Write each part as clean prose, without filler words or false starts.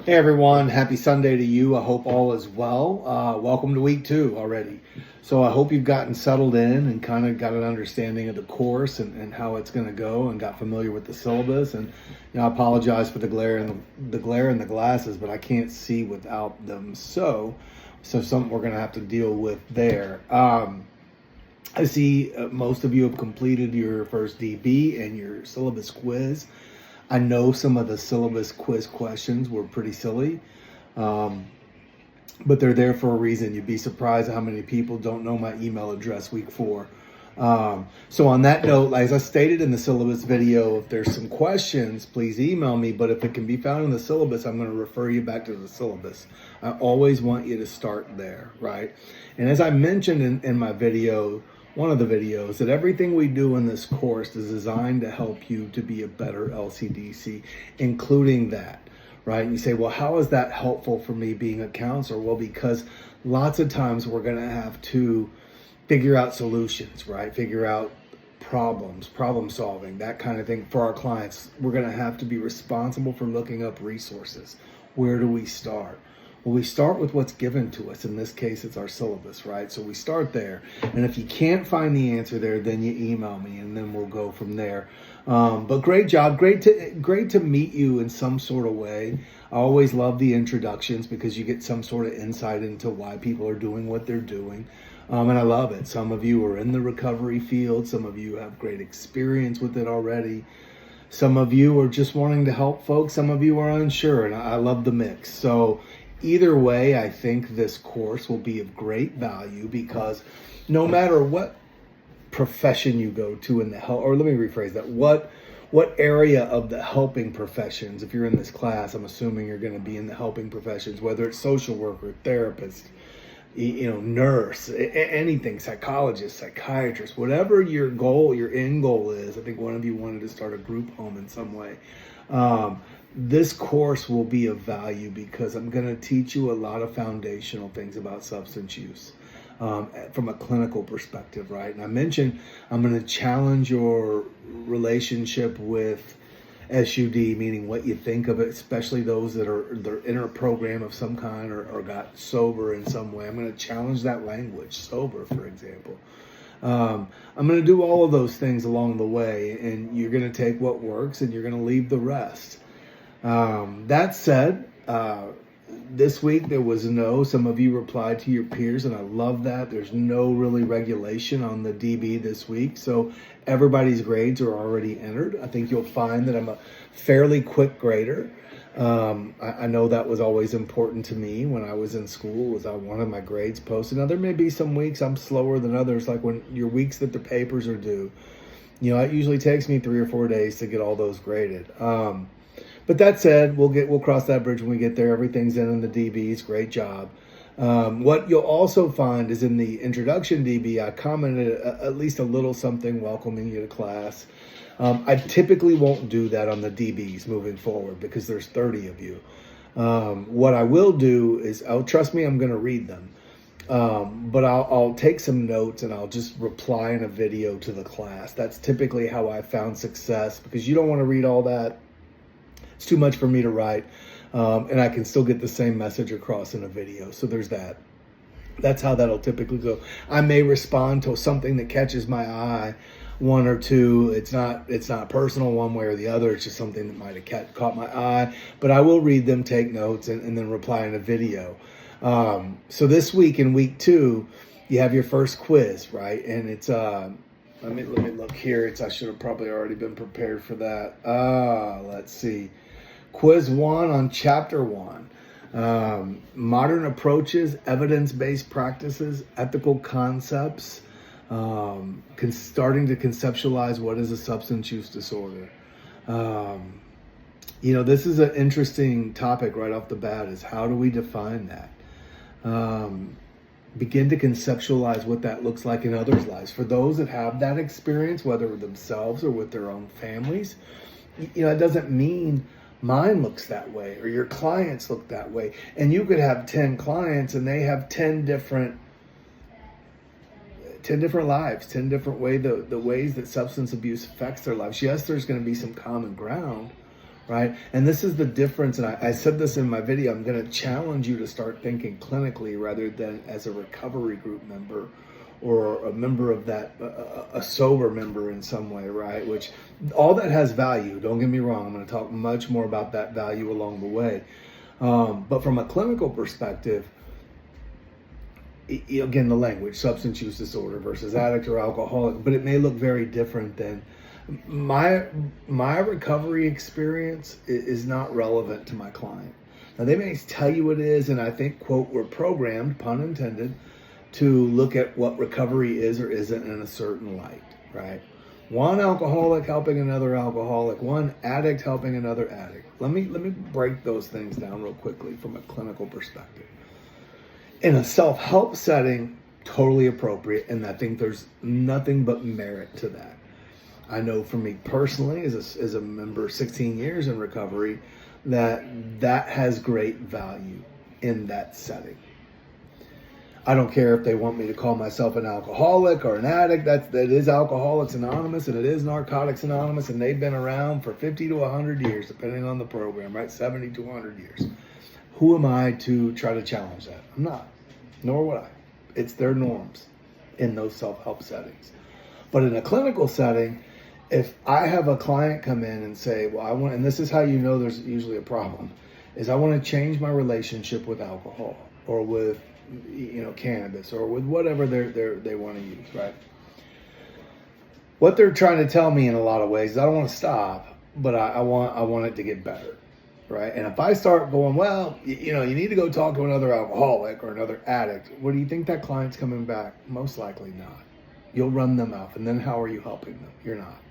Hey everyone, happy Sunday to you. I hope all is well. Welcome to week 2 already. So I hope you've gotten settled in and kind of got an understanding of the course and how it's going to go and got familiar with the syllabus. And I apologize for the glare and the glare in the glasses, but I can't see without them. So something we're going to have to deal with there. I see most of you have completed your first DB and your syllabus quiz. I know some of the syllabus quiz questions were pretty silly, but they're there for a reason. You'd be surprised how many people don't know my email address week 4. So on that note, as I stated in the syllabus video, if there's some questions, please email me. But if it can be found in the syllabus, I'm going to refer you back to the syllabus. I always want you to start there, right? And as I mentioned in my video, one of the videos, that everything we do in this course is designed to help you to be a better LCDC, including that, right? And you say, well, how is that helpful for me being a counselor? Well, because lots of times we're going to have to figure out solutions, right? Figure out problems, problem solving, that kind of thing for our clients. We're going to have to be responsible for looking up resources. Where do we start? Well, we start with what's given to us. In this case, it's our syllabus, right? So we start there. And if you can't find the answer there, then you email me and then we'll go from there. But great job. Great to meet you in some sort of way. I always love the introductions because you get some sort of insight into why people are doing what they're doing. And I love it. Some of you are in the recovery field. Some of you have great experience with it already. Some of you are just wanting to help folks. Some of you are unsure, and I love the mix. So either way, I think this course will be of great value because no matter what profession you go to in the help, or let me rephrase that, what area of the helping professions, if you're in this class, I'm assuming you're going to be in the helping professions, whether it's social worker, therapist, nurse, anything, psychologist, psychiatrist, whatever your goal, your end goal is. I think one of you wanted to start a group home in some way. This course will be of value because I'm going to teach you a lot of foundational things about substance use from a clinical perspective, right? And I mentioned I'm going to challenge your relationship with SUD, meaning what you think of it, especially those that are in a program of some kind or got sober in some way. I'm going to challenge that language, sober, for example. I'm going to do all of those things along the way, and you're going to take what works and you're going to leave the rest. That said, this week there was some of you replied to your peers, and I love that. There's no really regulation on the DB this week, so everybody's grades are already entered. I think you'll find that I'm a fairly quick grader. I know that was always important to me when I was in school, was I wanted my grades posted. Now there may be some weeks I'm slower than others, like when your weeks that the papers are due. It usually takes me 3 or 4 days to get all those graded. But that said, we'll cross that bridge when we get there. Everything's in the DBs. Great job. What you'll also find is in the introduction DB, I commented at least a little something welcoming you to class. I typically won't do that on the DBs moving forward because there's 30 of you. What I will do is, trust me, I'm going to read them. But I'll take some notes and I'll just reply in a video to the class. That's typically how I found success because you don't want to read all that. It's too much for me to write, and I can still get the same message across in a video. So there's that. That's how that'll typically go. I may respond to something that catches my eye, one or two. It's not personal one way or the other. It's just something that might have caught my eye. But I will read them, take notes, and then reply in a video. So this week in week 2, you have your first quiz, right? And it's let me look here. I should have probably already been prepared for that. Let's see. Quiz 1 on chapter 1. Modern approaches, evidence-based practices, ethical concepts, starting to conceptualize what is a substance use disorder. This is an interesting topic right off the bat, is how do we define that? Begin to conceptualize what that looks like in others' lives. For those that have that experience, whether themselves or with their own families, it doesn't mean mine looks that way or your clients look that way. And you could have 10 clients and they have 10 different lives, 10 different ways, the ways that substance abuse affects their lives. Yes, there's going to be some common ground, right? And this is the difference. And I said this in my video. I'm going to challenge you to start thinking clinically rather than as a recovery group member or a member of that, a sober member in some way, right? Which all that has value. Don't get me wrong. I'm going to talk much more about that value along the way. But from a clinical perspective, again, the language, substance use disorder versus addict or alcoholic, but it may look very different than my recovery experience is not relevant to my client. Now, they may tell you it is, and I think, quote, we're programmed, pun intended, to look at what recovery is or isn't in a certain light, right? One alcoholic helping another alcoholic, one addict helping another addict. Let me break those things down real quickly from a clinical perspective. In a self-help setting, totally appropriate, and I think there's nothing but merit to that. I know for me personally, as a member 16 years in recovery, that has great value in that setting. I don't care if they want me to call myself an alcoholic or an addict. That is Alcoholics Anonymous and it is Narcotics Anonymous, and they've been around for 50 to 100 years, depending on the program, right? 70 to 100 years. Who am I to try to challenge that? I'm not, nor would I. It's their norms in those self-help settings. But in a clinical setting, if I have a client come in and say, well, I want, and this is how you know there's usually a problem, is I want to change my relationship with alcohol or with cannabis or with whatever they want to use, right? What they're trying to tell me in a lot of ways is I don't want to stop, but I want it to get better, right? And if I start going, well, you need to go talk to another alcoholic or another addict, what do you think that client's coming back? Most likely not. You'll run them off, and then how are you helping them? You're not.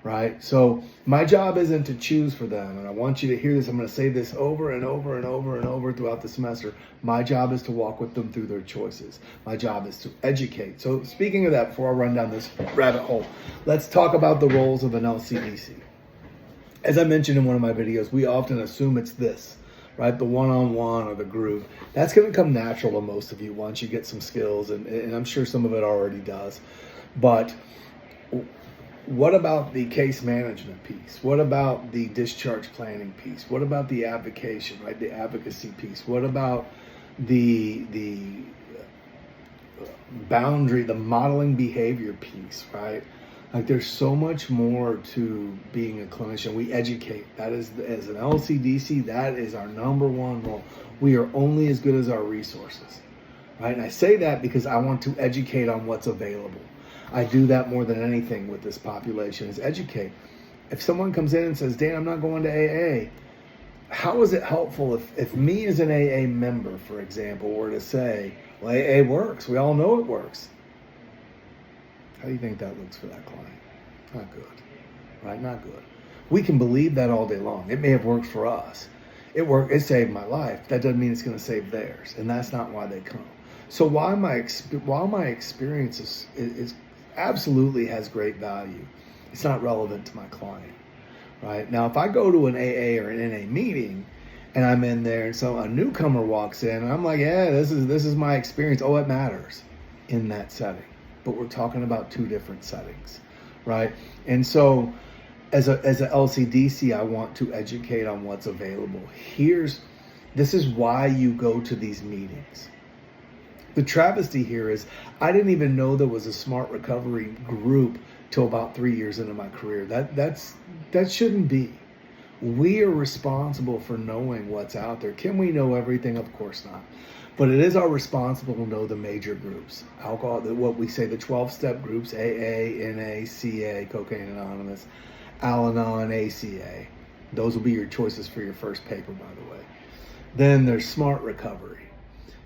Right? So my job isn't to choose for them. And I want you to hear this. I'm going to say this over and over and over and over throughout the semester. My job is to walk with them through their choices. My job is to educate. So speaking of that, before I run down this rabbit hole, let's talk about the roles of an LCDC. As I mentioned in one of my videos, we often assume it's this, right? The one-on-one or the group. That's going to come natural to most of you once you get some skills. And I'm sure some of it already does. But what about the case management piece? What about the discharge planning piece? What about the advocation, right? The advocacy piece? What about the boundary, the modeling behavior piece, right? Like there's so much more to being a clinician. We educate. That is, as an LCDC, that is our number one role. We are only as good as our resources, right? And I say that because I want to educate on what's available. I do that more than anything with this population, is educate. If someone comes in and says, Dan, I'm not going to AA, how is it helpful if me as an AA member, for example, were to say, well, AA works. We all know it works. How do you think that looks for that client? Not good, right? Not good. We can believe that all day long. It may have worked for us. It saved my life. That doesn't mean it's going to save theirs, and that's not why they come. So while my experience is absolutely has great value, it's not relevant to my client, right? Now, if I go to an AA or an NA meeting and I'm in there and so a newcomer walks in and I'm like, yeah, this is my experience. Oh, it matters in that setting. But we're talking about two different settings, right? And so as a LCDC, I want to educate on what's available. This is why you go to these meetings. The travesty here is I didn't even know there was a smart recovery group till about 3 years into my career. That shouldn't be. We are responsible for knowing what's out there. Can we know everything? Of course not. But it is our responsibility to know the major groups. Alcohol, what we say, the 12-step groups, AA, NA, CA, Cocaine Anonymous, Al-Anon, ACA. Those will be your choices for your first paper, by the way. Then there's Smart Recovery.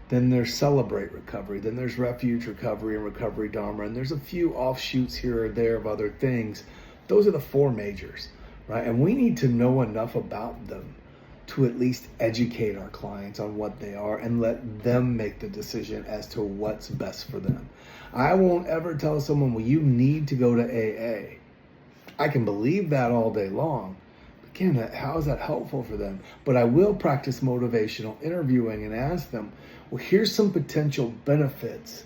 Then there's Celebrate Recovery. Then there's Refuge Recovery and Recovery Dharma. And there's a few offshoots here or there of other things. Those are the four majors, right? And we need to know enough about them to at least educate our clients on what they are and let them make the decision as to what's best for them. I won't ever tell someone, well, you need to go to AA. I can believe that all day long. Again, how is that helpful for them? But I will practice motivational interviewing and ask them, well, here's some potential benefits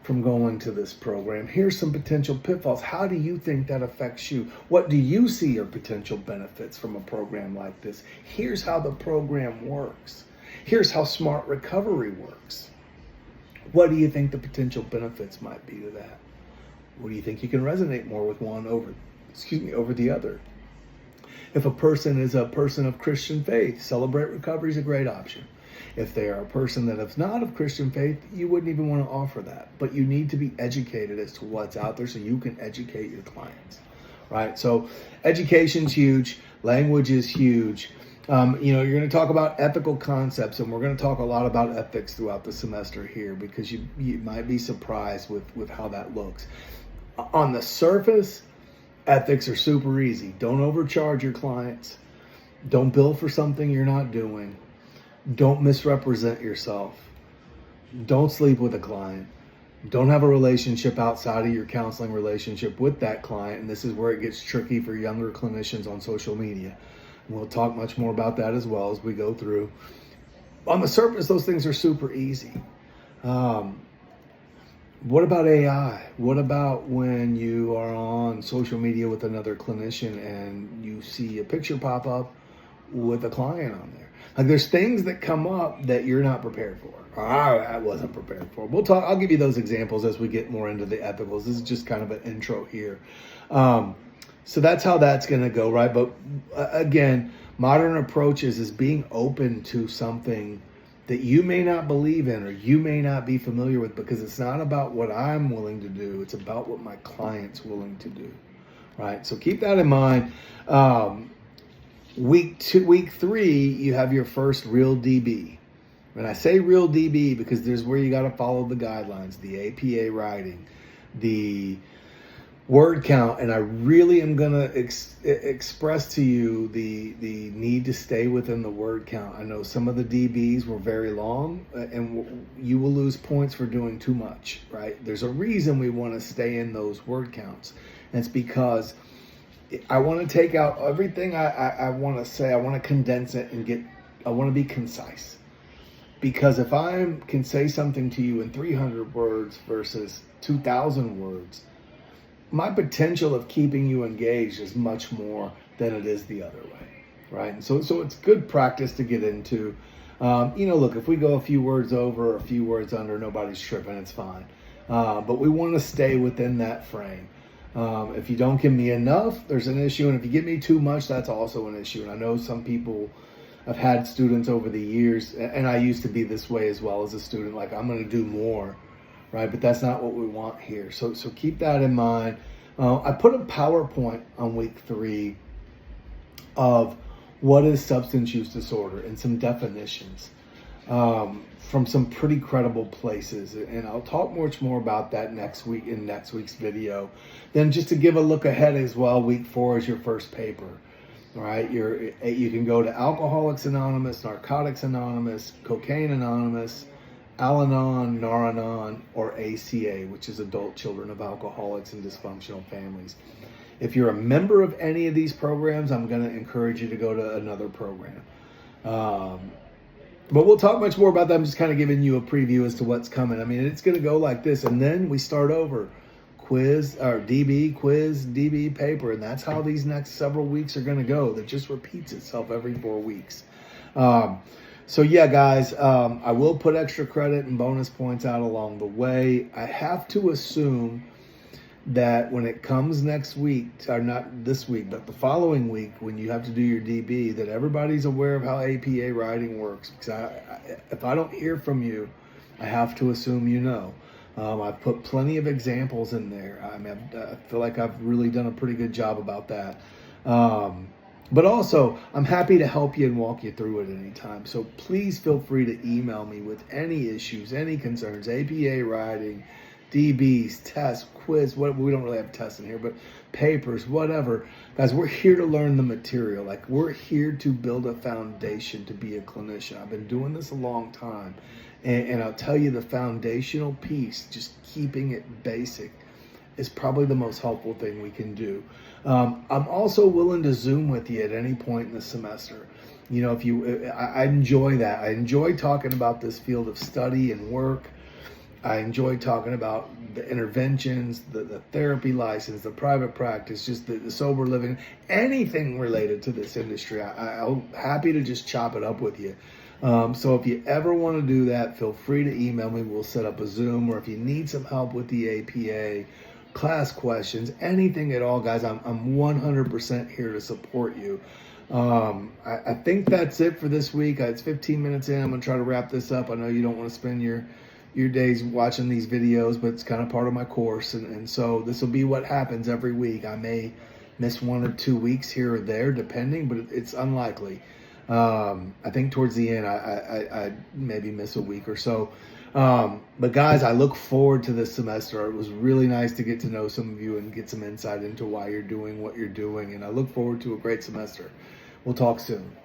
from going to this program. Here's some potential pitfalls. How do you think that affects you? What do you see are potential benefits from a program like this? Here's how the program works. Here's how Smart Recovery works. What do you think the potential benefits might be to that? What do you think you can resonate more with one over the other? If a person is a person of Christian faith, Celebrate Recovery is a great option. If they are a person that is not of Christian faith, you wouldn't even want to offer that. But you need to be educated as to what's out there so you can educate your clients, right? So education's huge. Language is huge. You're going to talk about ethical concepts, and we're going to talk a lot about ethics throughout the semester here because you might be surprised with how that looks. On the surface, ethics are super easy. Don't overcharge your clients. Don't bill for something you're not doing. Don't misrepresent yourself. Don't sleep with a client. Don't have a relationship outside of your counseling relationship with that client. And this is where it gets tricky for younger clinicians on social media. And we'll talk much more about that as well as we go through. On the surface, those things are super easy. What about AI? What about when you are on social media with another clinician and you see a picture pop up with a client on there? Like, there's things that come up that you're not prepared for. Or I wasn't prepared for. I'll give you those examples as we get more into the ethicals. This is just kind of an intro here. So that's how that's going to go, right? But again, modern approaches is being open to something that you may not believe in or you may not be familiar with, because it's not about what I'm willing to do. It's about what my client's willing to do, right? So keep that in mind. Week 3, you have your first real DB. And I say real DB because there's where you got to follow the guidelines, the APA writing, the word count. And I really am going to express to you the need to stay within the word count. I know some of the DBs were very long, and you will lose points for doing too much, right? There's a reason we want to stay in those word counts. And it's because I want to take out everything I want to say. I want to condense it and I want to be concise. Because if I can say something to you in 300 words versus 2,000 words, my potential of keeping you engaged is much more than it is the other way, right? And so it's good practice to get into. Look, if we go a few words over or a few words under, nobody's tripping, it's fine. But we want to stay within that frame. If you don't give me enough, there's an issue. And if you give me too much, that's also an issue. And I know some people, I've had students over the years, and I used to be this way as well as a student, like, I'm going to do more, right? But that's not what we want here. So keep that in mind. I put a PowerPoint on week 3 of what is substance use disorder and some definitions from some pretty credible places. And I'll talk much more about that next week in next week's video. Then just to give a look ahead as well, week 4 is your first paper. All right, you can go to Alcoholics Anonymous, Narcotics Anonymous, Cocaine Anonymous, Al-Anon, Nar-Anon, or ACA, which is Adult Children of Alcoholics and Dysfunctional Families. If you're a member of any of these programs, I'm going to encourage you to go to another program. But we'll talk much more about that. I'm just kind of giving you a preview as to what's coming. I mean, it's going to go like this, and then we start over. Quiz, DB, paper, and that's how these next several weeks are going to go. That just repeats itself every 4 weeks. So yeah, guys, I will put extra credit and bonus points out along the way. I have to assume that when it comes next week, or not this week, but the following week, when you have to do your DB, that everybody's aware of how APA writing works. Because if I don't hear from you, I have to assume you know. I've put plenty of examples in there. I feel like I've really done a pretty good job about that. But also, I'm happy to help you and walk you through it anytime. So please feel free to email me with any issues, any concerns, APA writing, DBs, tests, quiz. We don't really have tests in here, but papers, whatever. Guys, we're here to learn the material. Like, we're here to build a foundation to be a clinician. I've been doing this a long time. And I'll tell you, the foundational piece, just keeping it basic, is probably the most helpful thing we can do. I'm also willing to Zoom with you at any point in the semester. You know, I enjoy that. I enjoy talking about this field of study and work. I enjoy talking about the interventions, the therapy license, the private practice, just the sober living, anything related to this industry. I'm happy to just chop it up with you. So if you ever want to do that, feel free to email me. We'll set up a Zoom, or if you need some help with the APA, class questions, anything at all, guys, I'm 100% here to support you. I think that's it for this week. It's 15 minutes in. I'm going to try to wrap this up. I know you don't want to spend your days watching these videos, but it's kind of part of my course. And so this will be what happens every week. I may miss 1 or 2 weeks here or there, depending, but it's unlikely. I think towards the end, I maybe miss a week or so. But guys, I look forward to this semester. It was really nice to get to know some of you and get some insight into why you're doing what you're doing. And I look forward to a great semester. We'll talk soon.